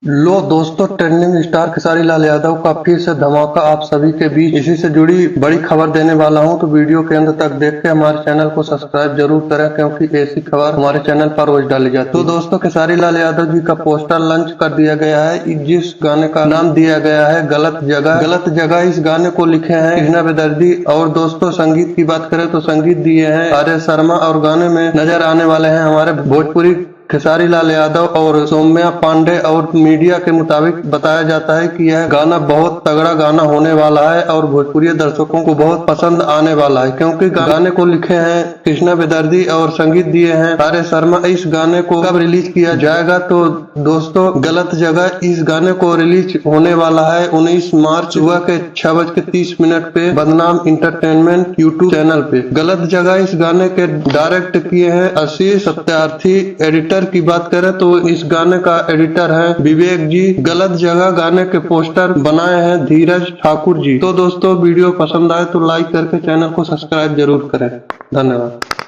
लो दोस्तों, trending star Khesari Lal Yadav का फिर से धमाका आप सभी के बीच। इसी से जुड़ी बड़ी खबर देने वाला हूं, तो वीडियो के अंत तक देख के हमारे चैनल को सब्सक्राइब जरूर करें, क्योंकि ऐसी खबर हमारे चैनल पर रोज डाली जाती है। तो दोस्तों, खेसारी लाल यादव जी का पोस्टर लॉन्च कर दिया गया है, जिस गाने का नाम दिया गया है गलत जगह। गलत जगह इस गाने को लिखे हैं कृष्णा बेदर्दी। और दोस्तों, संगीत की बात करें तो संगीत दिए हैं आर्य शर्मा, और गाने में नजर आने वाले हैं हमारे भोजपुरी खेसारी लाल यादव और सौम्या पांडे। और मीडिया के मुताबिक बताया जाता है कि यह गाना बहुत तगड़ा गाना होने वाला है और भोजपुरी दर्शकों को बहुत पसंद आने वाला है, क्योंकि गाने को लिखे हैं कृष्णा बेदर्दी और संगीत दिए हैं आर्य शर्मा। इस गाने को कब रिलीज किया जाएगा? तो दोस्तों, गलत जगह इस गाने को रिलीज होने वाला है 19 मार्च सुबह के 6:30 पे बदनाम इंटरटेनमेंट यूट्यूब चैनल पे। गलत जगह इस गाने के डायरेक्ट किए हैं आशीष सत्यार्थी। एडिटर की बात करें तो इस गाने का एडिटर है विवेक जी। गलत जगह गाने के पोस्टर बनाए हैं धीरज ठाकुर जी। तो दोस्तों, वीडियो पसंद आए तो लाइक करके चैनल को सब्सक्राइब जरूर करें। धन्यवाद।